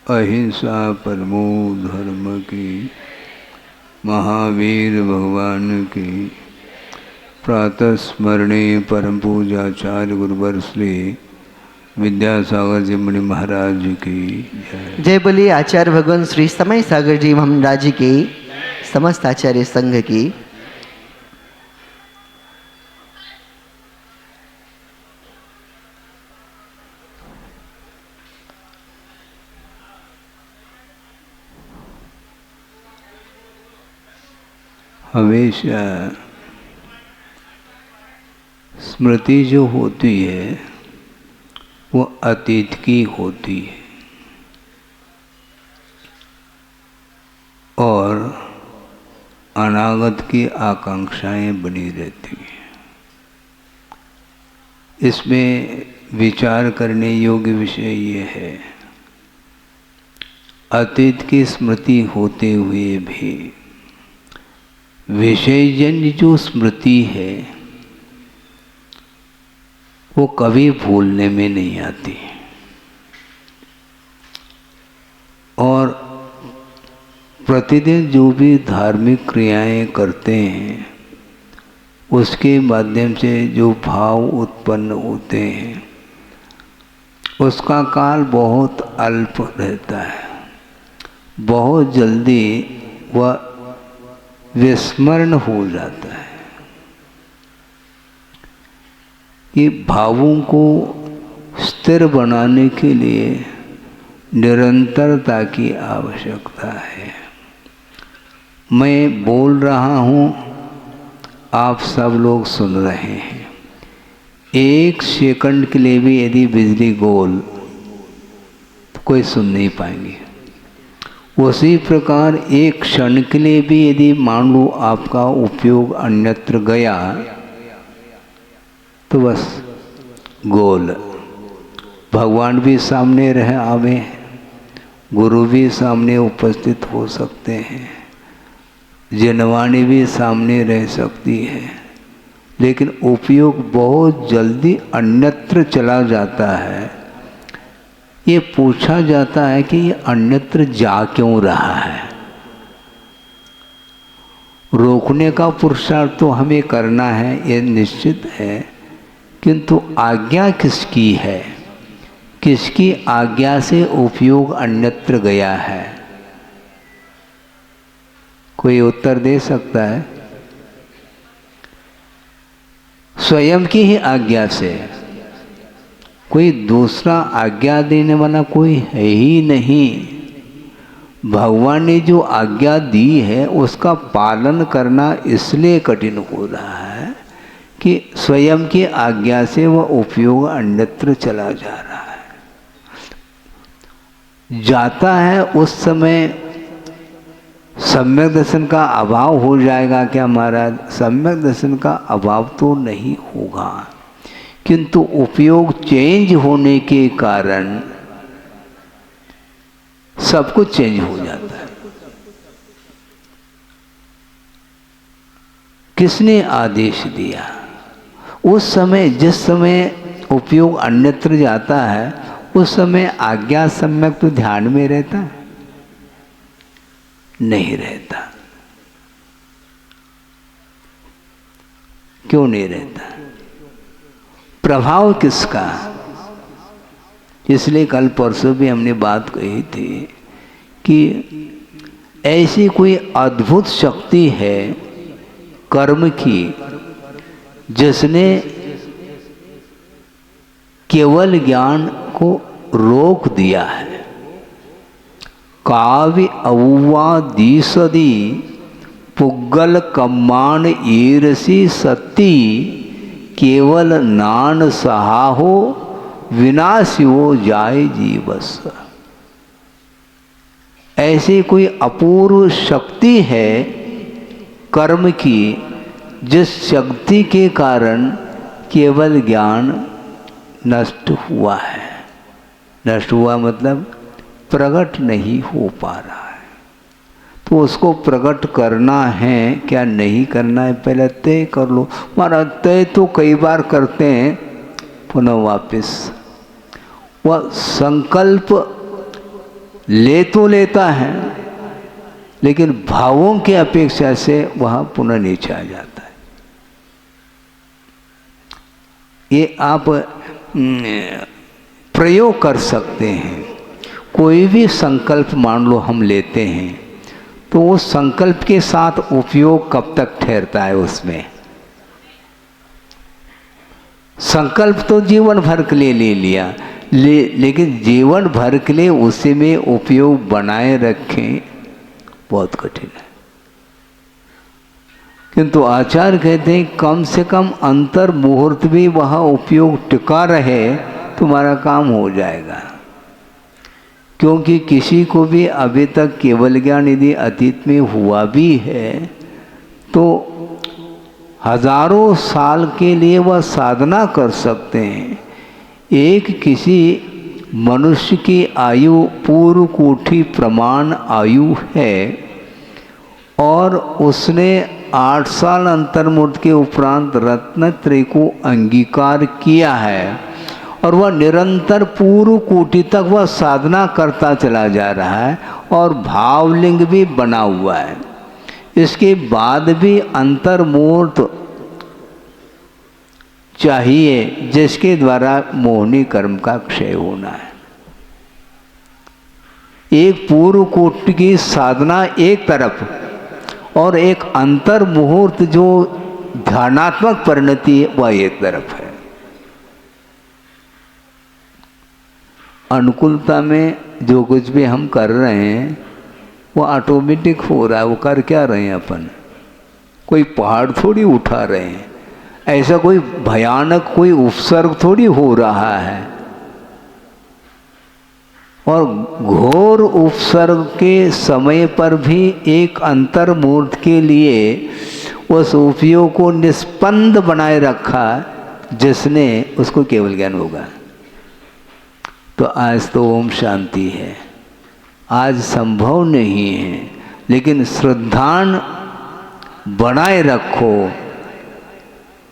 अहिंसा परमो धर्म की, महावीर भगवान की प्रातः स्मरणे परम पूजाचार्य गुरुवर श्री विद्यासागर जी मुनि महाराज की जय। जय बोलिए आचार्य भगवान श्री समय सागर जी महाराज जी की, समस्त आचार्य संघ की। हमेशा स्मृति जो होती है वो अतीत की होती है और अनागत की आकांक्षाएं बनी रहती हैं। इसमें विचार करने योग्य विषय ये है, अतीत की स्मृति होते हुए भी विषयजन्य जो स्मृति है वो कभी भूलने में नहीं आती और प्रतिदिन जो भी धार्मिक क्रियाएं करते हैं उसके माध्यम से जो भाव उत्पन्न होते हैं उसका काल बहुत अल्प रहता है, बहुत जल्दी वह विस्मरण हो जाता है। ये भावों को स्थिर बनाने के लिए निरंतरता की आवश्यकता है। मैं बोल रहा हूँ, आप सब लोग सुन रहे हैं। एक सेकंड के लिए भी यदि बिजली गोल तो कोई सुन नहीं पाएंगे। उसी प्रकार एक क्षण के लिए भी यदि मान लो आपका उपयोग अन्यत्र गया तो बस गोल। भगवान भी सामने रह आवे, गुरु भी सामने उपस्थित हो सकते हैं, जनवाणी भी सामने रह सकती है, लेकिन उपयोग बहुत जल्दी अन्यत्र चला जाता है। ये पूछा जाता है कि ये अन्यत्र जा क्यों रहा है। रोकने का पुरुषार्थ तो हमें करना है, ये निश्चित है, किंतु आज्ञा किसकी है, किसकी आज्ञा से उपयोग अन्यत्र गया है? कोई उत्तर दे सकता है? स्वयं की ही आज्ञा से, कोई दूसरा आज्ञा देने वाला कोई है ही नहीं। भगवान ने जो आज्ञा दी है उसका पालन करना इसलिए कठिन हो रहा है कि स्वयं की आज्ञा से वह उपयोग अन्यत्र चला जा रहा है। जाता है उस समय सम्यक दर्शन का अभाव हो जाएगा क्या महाराज? सम्यक दर्शन का अभाव तो नहीं होगा, किंतु उपयोग चेंज होने के कारण सब कुछ चेंज हो जाता है। किसने आदेश दिया? उस समय जिस समय उपयोग अन्यत्र जाता है उस समय आज्ञा सम्यक तो ध्यान में रहता है? नहीं रहता। क्यों नहीं रहता? प्रभाव किसका? इसलिए कल परसों भी हमने बात कही थी कि ऐसी कोई अद्भुत शक्ति है कर्म की जिसने केवल ज्ञान को रोक दिया है। काव्य अवुवा दीसदी पुग्गल कम्मान ईरसी सती केवल नान सहाहो विनाशियो जाय जीवस। ऐसी कोई अपूर्व शक्ति है कर्म की जिस शक्ति के कारण केवल ज्ञान नष्ट हुआ है। नष्ट हुआ मतलब प्रकट नहीं हो पा रहा है। तो उसको प्रकट करना है क्या नहीं करना है पहले तय कर लो। हमारा तय तो कई बार करते हैं, पुनः वापस वह संकल्प ले तो लेता है, लेकिन भावों की अपेक्षा से वह पुनः नीचे आ जाता है। ये आप प्रयोग कर सकते हैं। कोई भी संकल्प मान लो हम लेते हैं, तो उस संकल्प के साथ उपयोग कब तक ठहरता है उसमें। संकल्प तो जीवन भर के लिए ले लिया, लेकिन जीवन भर के लिए उसी में उपयोग बनाए रखें बहुत कठिन है। किंतु आचार्य कहते हैं कम से कम अंतर मुहूर्त भी वह उपयोग टिका रहे, तुम्हारा काम हो जाएगा। क्योंकि किसी को भी अभी तक केवल ज्ञान यदि अतीत में हुआ भी है, तो हजारों साल के लिए वह साधना कर सकते हैं। एक किसी मनुष्य की आयु पूर्व कोटि प्रमाण आयु है, और उसने 8 साल अंतर्मुहूर्त के उपरांत रत्नत्रय को अंगीकार किया है, और वह निरंतर पूर्व कोटि तक वह साधना करता चला जा रहा है, और भावलिंग भी बना हुआ है। इसके बाद भी अंतर्मुहूर्त चाहिए, जिसके द्वारा मोहनी कर्म का क्षय होना है। एक पूर्व कोटि की साधना एक तरफ, और एक अंतर मुहूर्त जो ध्यानात्मक परिणति है वह एक तरफ है। अनुकूलता में जो कुछ भी हम कर रहे हैं वो ऑटोमेटिक हो रहा है। वो कर क्या रहे हैं अपन, कोई पहाड़ थोड़ी उठा रहे हैं, ऐसा कोई भयानक कोई उपसर्ग थोड़ी हो रहा है। और घोर उपसर्ग के समय पर भी एक अंतर्मुहूर्त के लिए उस उपयोग को निष्पन्द बनाए रखा, जिसने उसको केवल ज्ञान होगा। तो आज तो ओम शांति है, आज संभव नहीं है, लेकिन श्रद्धान बनाए रखो,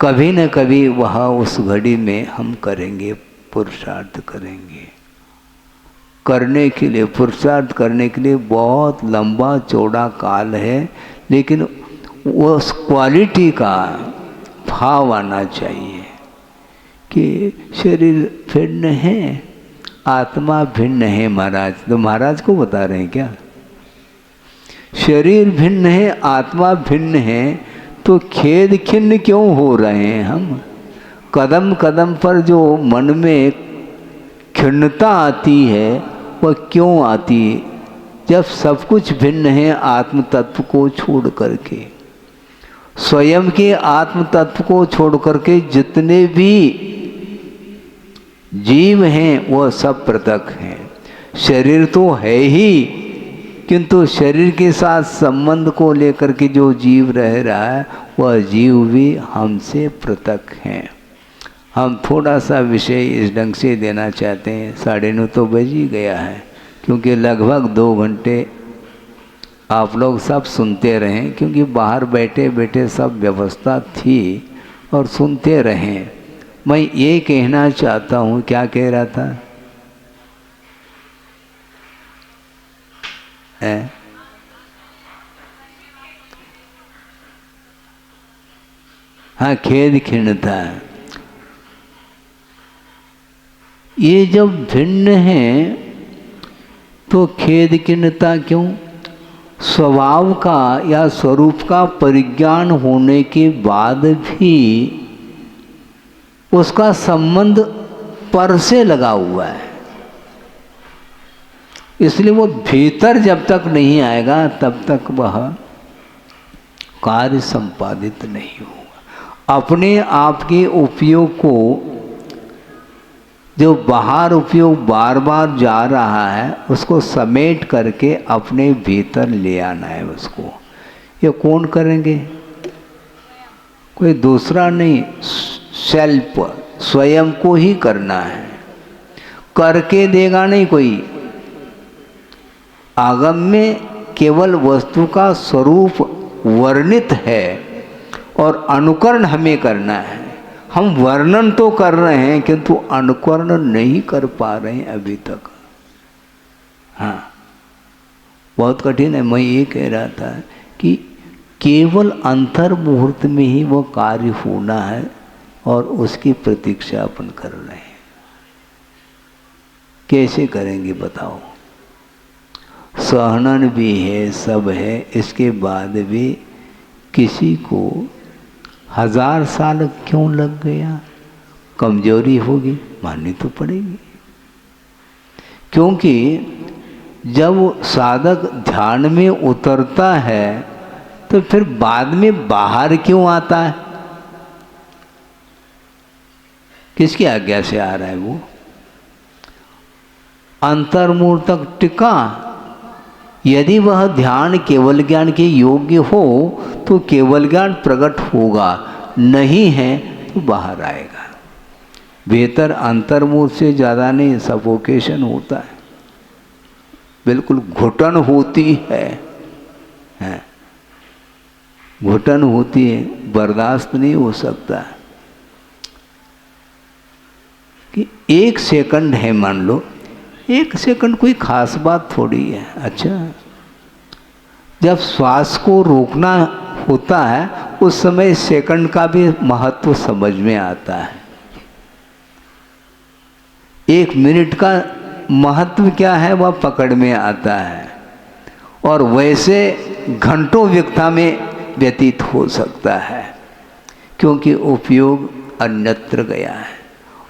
कभी न कभी वह उस घड़ी में हम करेंगे, पुरुषार्थ करेंगे। करने के लिए, पुरुषार्थ करने के लिए बहुत लंबा चौड़ा काल है, लेकिन उस क्वालिटी का भाव आना चाहिए कि शरीर भिन्न है, आत्मा भिन्न है। महाराज तो महाराज को बता रहे हैं क्या? शरीर भिन्न है, आत्मा भिन्न है, तो खेद खिन्न क्यों हो रहे हैं हम? कदम कदम पर जो मन में खिन्नता आती है वह क्यों आती? जब सब कुछ भिन्न है आत्म तत्व को छोड़ करके, स्वयं के आत्म तत्व को छोड़ करके जितने भी जीव हैं वह सब पृथक हैं। शरीर तो है ही, किंतु शरीर के साथ संबंध को लेकर के जो जीव रह रहा है वह जीव भी हमसे पृथक हैं। हम थोड़ा सा विषय इस ढंग से देना चाहते हैं। 9:30 तो बज ही गया है, क्योंकि लगभग 2 घंटे आप लोग सब सुनते रहें, क्योंकि बाहर बैठे बैठे सब व्यवस्था थी और सुनते रहें। मैं ये कहना चाहता हूँ, क्या कह रहा था? हाँ, खेद खिन्नता। ये जब भिन्न है तो खेद खिन्नता क्यों? स्वभाव का या स्वरूप का परिज्ञान होने के बाद भी उसका संबंध पर से लगा हुआ है, इसलिए वो भीतर जब तक नहीं आएगा तब तक वह कार्य संपादित नहीं होगा। अपने आप के उपयोग को, जो बाहर उपयोग बार बार जा रहा है, उसको समेट करके अपने भीतर ले आना है उसको। ये कौन करेंगे? कोई दूसरा नहीं, सेल्फ, स्वयं को ही करना है। करके देगा नहीं कोई। आगम में केवल वस्तु का स्वरूप वर्णित है और अनुकरण हमें करना है। हम वर्णन तो कर रहे हैं किंतु अनुकरण नहीं कर पा रहे हैं अभी तक। हाँ, बहुत कठिन है। मैं ये कह रहा था कि केवल अंतर मुहूर्त में ही वो कार्य होना है और उसकी प्रतीक्षा अपन कर रहे हैं। कैसे करेंगे बताओ? सहनन भी है, सब है, इसके बाद भी किसी को 1000 साल क्यों लग गया? कमजोरी होगी, माननी तो पड़ेगी। क्योंकि जब साधक ध्यान में उतरता है तो फिर बाद में बाहर क्यों आता है? किसकी आज्ञा से आ रहा है वो? अंतर्मूल तक टिका। यदि वह ध्यान केवल ज्ञान के योग्य हो तो केवल ज्ञान प्रकट होगा, नहीं है तो बाहर आएगा। बेहतर अंतर्मूल से ज़्यादा नहीं, सफोकेशन होता है, बिल्कुल घुटन होती है, घुटन होती है, बर्दाश्त नहीं हो सकता। कि 1 सेकंड है, मान लो 1 सेकंड कोई खास बात थोड़ी है। अच्छा, जब श्वास को रोकना होता है उस समय सेकंड का भी महत्व समझ में आता है। 1 मिनट का महत्व क्या है वह पकड़ में आता है, और वैसे घंटों व्यक्ता में व्यतीत हो सकता है, क्योंकि उपयोग अन्यत्र गया है।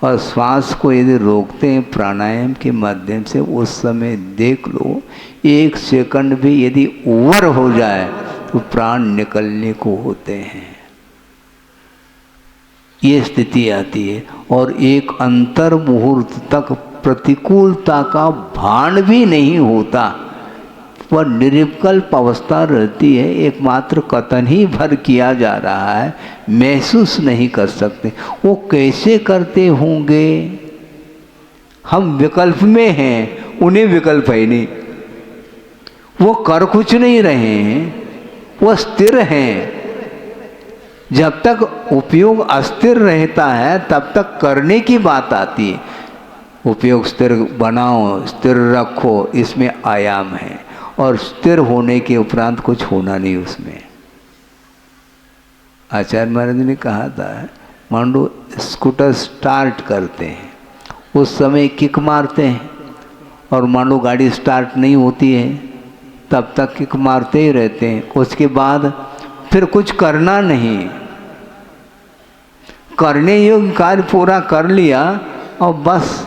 और श्वास को यदि रोकते हैं प्राणायाम के माध्यम से, उस समय देख लो 1 सेकंड भी यदि ओवर हो जाए तो प्राण निकलने को होते हैं। ये स्थिति आती है। और एक अंतर मुहूर्त तक प्रतिकूलता का भान भी नहीं होता, वह निर्विकल्प अवस्था रहती है। एकमात्र कथन ही भर किया जा रहा है, महसूस नहीं कर सकते। वो कैसे करते होंगे? हम विकल्प में हैं, उन्हें विकल्प है नहीं। वो कर कुछ नहीं रहे हैं, वो स्थिर हैं। जब तक उपयोग अस्थिर रहता है तब तक करने की बात आती है। उपयोग स्थिर बनाओ, स्थिर रखो, इसमें आयाम है। और स्थिर होने के उपरांत कुछ होना नहीं उसमें। आचार्य महाराज ने कहा था, मान लो स्कूटर स्टार्ट करते हैं, उस समय किक मारते हैं, और मान लो गाड़ी स्टार्ट नहीं होती है तब तक किक मारते ही रहते हैं। उसके बाद फिर कुछ करना नहीं, करने योग्य कार्य पूरा कर लिया और बस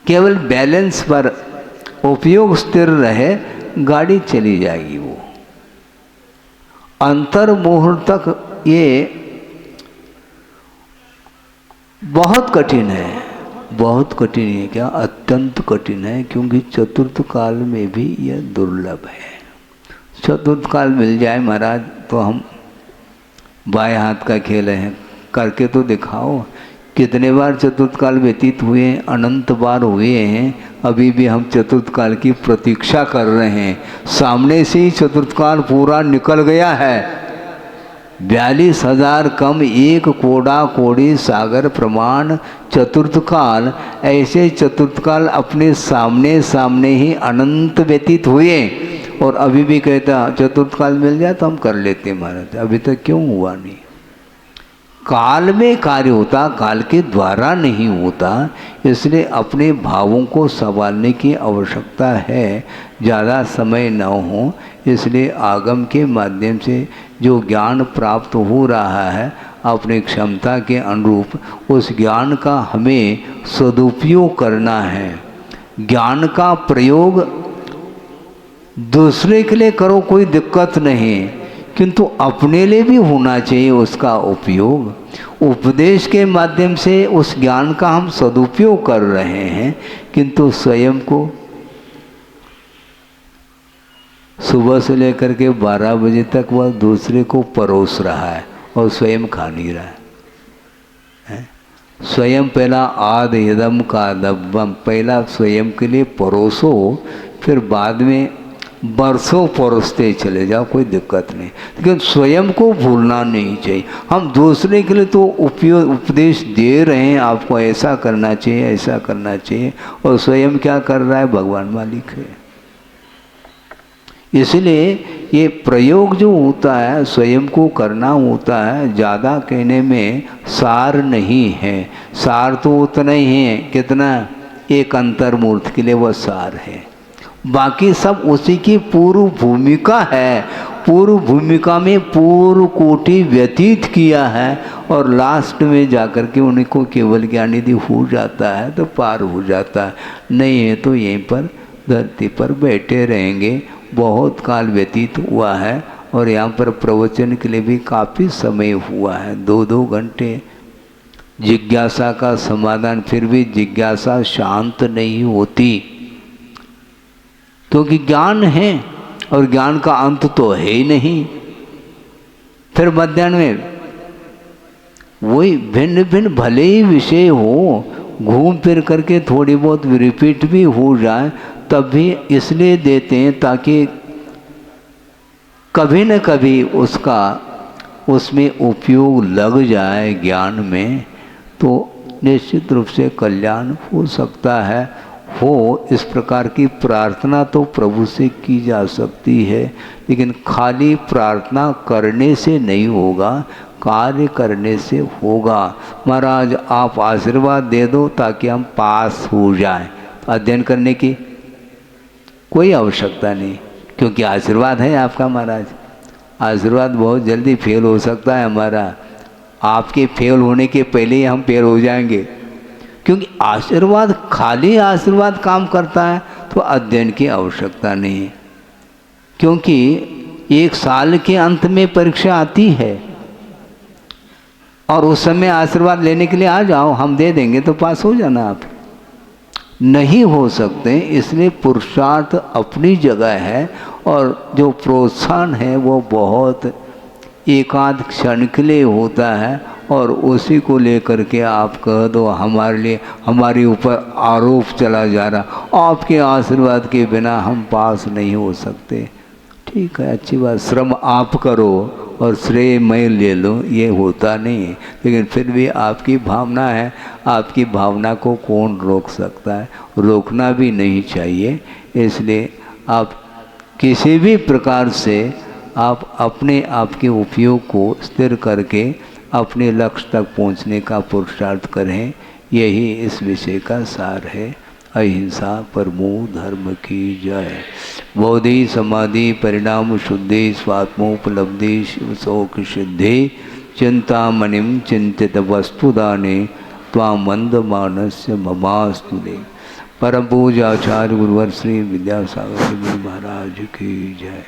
केवल बैलेंस पर उपयोग स्थिर रहे, गाड़ी चली जाएगी। वो अंतर मुहूर्त तक ये बहुत कठिन है, बहुत कठिन है। क्या अत्यंत कठिन है, क्योंकि चतुर्थ काल में भी यह दुर्लभ है। चतुर्थ काल मिल जाए महाराज तो हम बाएं हाथ का खेल हैं, करके तो दिखाओ। कितने बार चतुर्थ काल व्यतीत हुए हैं, अनंत बार हुए हैं, अभी भी हम चतुर्थ काल की प्रतीक्षा कर रहे हैं। सामने से ही चतुर्थ काल पूरा निकल गया है। 42,000 कम 1 कोड़ा कोड़ी सागर प्रमाण चतुर्थ काल। ऐसे चतुर्थ काल अपने सामने सामने ही अनंत व्यतीत हुए, और अभी भी कहता चतुर्थ काल मिल जाए तो हम कर लेते महाराज। अभी तक क्यों हुआ नहीं? काल में कार्य होता, काल के द्वारा नहीं होता। इसलिए अपने भावों को संभालने की आवश्यकता है, ज़्यादा समय न हो। इसलिए आगम के माध्यम से जो ज्ञान प्राप्त हो रहा है, अपनी क्षमता के अनुरूप उस ज्ञान का हमें सदुपयोग करना है। ज्ञान का प्रयोग दूसरे के लिए करो, कोई दिक्कत नहीं, किंतु अपने लिए भी होना चाहिए उसका उपयोग। उपदेश के माध्यम से उस ज्ञान का हम सदुपयोग कर रहे हैं, किंतु स्वयं को सुबह से लेकर के 12 बजे तक वह दूसरे को परोस रहा है और स्वयं खा नहीं रहा है। स्वयं पहला आद यदम का दब्बम, पहला स्वयं के लिए परोसो, फिर बाद में बरसों परोसते चले जाओ, कोई दिक्कत नहीं। लेकिन स्वयं को भूलना नहीं चाहिए। हम दूसरे के लिए तो उपदेश दे रहे हैं, आपको ऐसा करना चाहिए, ऐसा करना चाहिए, और स्वयं क्या कर रहा है भगवान मालिक है। इसलिए ये प्रयोग जो होता है स्वयं को करना होता है, ज़्यादा कहने में सार नहीं है। सार तो उतना ही है, कितना, एक अंतर्मूर्त के लिए वह सार है, बाकी सब उसी की पूर्व भूमिका है। पूर्व भूमिका में पूर्व कोटि व्यतीत किया है और लास्ट में जाकर के उनको केवल ज्ञान यदि हो जाता है तो पार हो जाता है, नहीं है तो यहीं पर धरती पर बैठे रहेंगे। बहुत काल व्यतीत हुआ है और यहाँ पर प्रवचन के लिए भी काफ़ी समय हुआ है, 2-2 घंटे जिज्ञासा का समाधान, फिर भी जिज्ञासा शांत नहीं होती, क्योंकि ज्ञान है और ज्ञान का अंत तो है ही नहीं। फिर मध्याह्न में वही भिन्न भिन्न भले ही विषय हो, घूम फिर करके थोड़ी बहुत रिपीट भी हो जाए, तब भी इसलिए देते हैं ताकि कभी न कभी उसमें उपयोग लग जाए ज्ञान में, तो निश्चित रूप से कल्याण हो सकता है। हो इस प्रकार की प्रार्थना तो प्रभु से की जा सकती है, लेकिन खाली प्रार्थना करने से नहीं होगा, कार्य करने से होगा। महाराज आप आशीर्वाद दे दो ताकि हम पास हो जाएं, अध्ययन करने की कोई आवश्यकता नहीं, क्योंकि आशीर्वाद है आपका महाराज। आशीर्वाद बहुत जल्दी फेल हो सकता है हमारा, आपके फेल होने के पहले ही हम फेल हो जाएंगे, क्योंकि आशीर्वाद खाली आशीर्वाद काम करता है तो अध्ययन की आवश्यकता नहीं है। क्योंकि 1 साल के अंत में परीक्षा आती है और उस समय आशीर्वाद लेने के लिए आ जाओ, हम दे देंगे तो पास हो जाना आप। नहीं हो सकते, इसलिए पुरुषार्थ अपनी जगह है और जो प्रोत्साहन है वो बहुत एकाध क्षण के लिए होता है और उसी को लेकर के आप कह दो हमारे लिए, हमारे ऊपर आरोप चला जा रहा, आपके आशीर्वाद के बिना हम पास नहीं हो सकते। ठीक है, अच्छी बात, श्रम आप करो और श्रेय मैं ले लो, ये होता नहीं है, लेकिन फिर भी आपकी भावना है, आपकी भावना को कौन रोक सकता है, रोकना भी नहीं चाहिए। इसलिए आप किसी भी प्रकार से आप अपने आप के उपयोग को स्थिर करके अपने लक्ष्य तक पहुंचने का पुरुषार्थ करें, यही इस विषय का सार है। अहिंसा परमो धर्म की जय। बोधि समाधि परिणाम शुद्धि स्वात्मोपलब्धि शिव शोक सिद्धि चिंतामणिम चिंतित वस्तुदाने त्वां मंद मानस्य ममास्तुले। परम पूज्य आचार्य गुरुवर श्री विद्यासागर जी महाराज की जय।